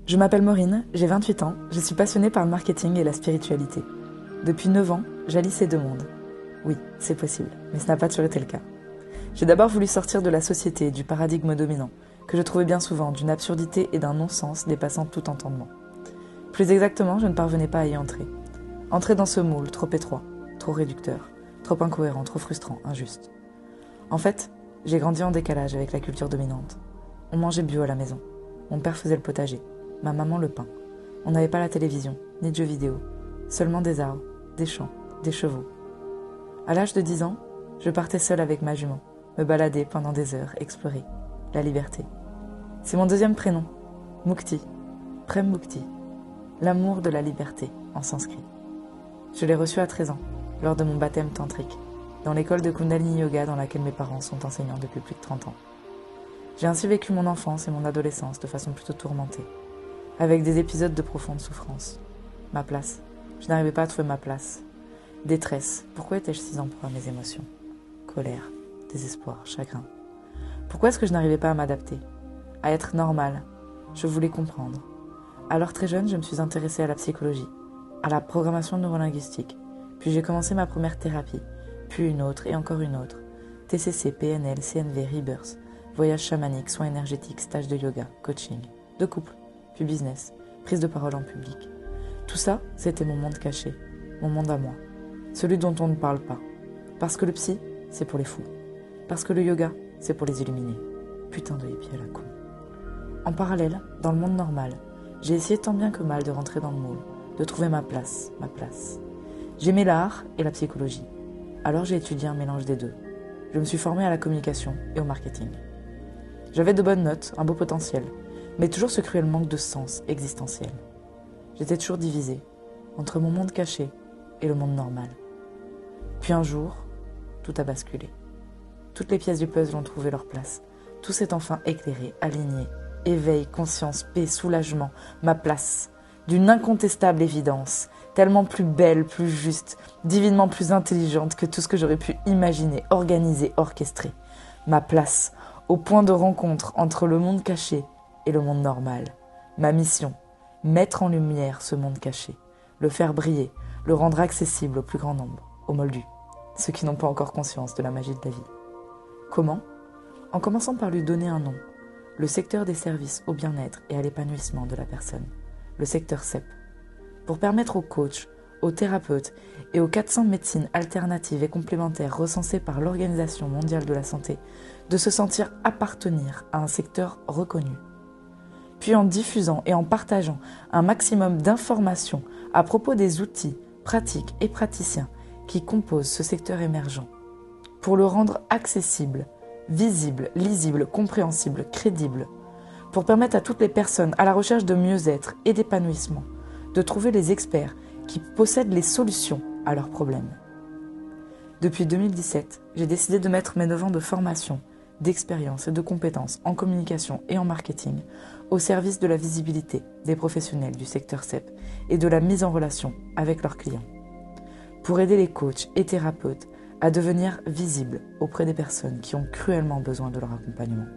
Je m'appelle Maureen, j'ai 28 ans, je suis passionnée par le marketing et la spiritualité. Depuis 9 ans, j'allie ces deux mondes. Oui, c'est possible, mais ce n'a pas toujours été le cas. J'ai d'abord voulu sortir de la société, du paradigme dominant, que je trouvais bien souvent d'une absurdité et d'un non-sens dépassant tout entendement. Plus exactement, je ne parvenais pas à y entrer. Entrer dans ce moule trop étroit, trop réducteur, trop incohérent, trop frustrant, injuste. En fait, j'ai grandi en décalage avec la culture dominante. On mangeait bio à la maison. Mon père faisait le potager, ma maman le pain. On n'avait pas la télévision, ni de jeux vidéo, seulement des arbres, des champs, des chevaux. À l'âge de 10 ans, je partais seule avec ma jument, me balader pendant des heures, explorer. La liberté. C'est mon deuxième prénom, Mukti, Prem Mukti, l'amour de la liberté en sanskrit. Je l'ai reçu à 13 ans, lors de mon baptême tantrique, dans l'école de Kundalini Yoga dans laquelle mes parents sont enseignants depuis plus de 30 ans. J'ai ainsi vécu mon enfance et mon adolescence de façon plutôt tourmentée, avec des épisodes de profonde souffrance. Ma place. Je n'arrivais pas à trouver ma place. Détresse. Pourquoi étais-je si en proie à mes émotions? Colère, désespoir, chagrin. Pourquoi est-ce que je n'arrivais pas à m'adapter? À être normale. Je voulais comprendre. Alors très jeune, je me suis intéressée à la psychologie, à la programmation neurolinguistique. Puis j'ai commencé ma première thérapie, puis une autre et encore une autre. TCC, PNL, CNV, Rebirth, voyage chamanique, soins énergétiques, stage de yoga, coaching, de couple, puis business, prise de parole en public. Tout ça, c'était mon monde caché, mon monde à moi, celui dont on ne parle pas. Parce que le psy, c'est pour les fous. Parce que le yoga, c'est pour les illuminés. Putain de hippie à la con. En parallèle, dans le monde normal, j'ai essayé tant bien que mal de rentrer dans le moule, de trouver ma place. J'aimais l'art et la psychologie. Alors j'ai étudié un mélange des deux. Je me suis formée à la communication et au marketing. J'avais de bonnes notes, un beau potentiel, mais toujours ce cruel manque de sens existentiel. J'étais toujours divisée entre mon monde caché et le monde normal. Puis un jour, tout a basculé. Toutes les pièces du puzzle ont trouvé leur place. Tout s'est enfin éclairé, aligné. Éveil, conscience, paix, soulagement, ma place. D'une incontestable évidence, tellement plus belle, plus juste, divinement plus intelligente que tout ce que j'aurais pu imaginer, organiser, orchestrer. Ma place, au point de rencontre entre le monde caché et le monde normal. Ma mission, mettre en lumière ce monde caché, le faire briller, le rendre accessible au plus grand nombre, aux moldus, ceux qui n'ont pas encore conscience de la magie de la vie. Comment? En commençant par lui donner un nom, le secteur des services au bien-être et à l'épanouissement de la personne, le secteur CEP, pour permettre aux coachs, aux thérapeutes et aux 400 médecines alternatives et complémentaires recensées par l'Organisation mondiale de la santé de se sentir appartenir à un secteur reconnu. Puis en diffusant et en partageant un maximum d'informations à propos des outils, pratiques et praticiens qui composent ce secteur émergent, pour le rendre accessible, visible, lisible, compréhensible, crédible, pour permettre à toutes les personnes à la recherche de mieux-être et d'épanouissement de trouver les experts qui possèdent les solutions à leurs problèmes. Depuis 2017, j'ai décidé de mettre mes 9 ans de formation, d'expérience et de compétences en communication et en marketing au service de la visibilité des professionnels du secteur CEP et de la mise en relation avec leurs clients, pour aider les coachs et thérapeutes à devenir visibles auprès des personnes qui ont cruellement besoin de leur accompagnement.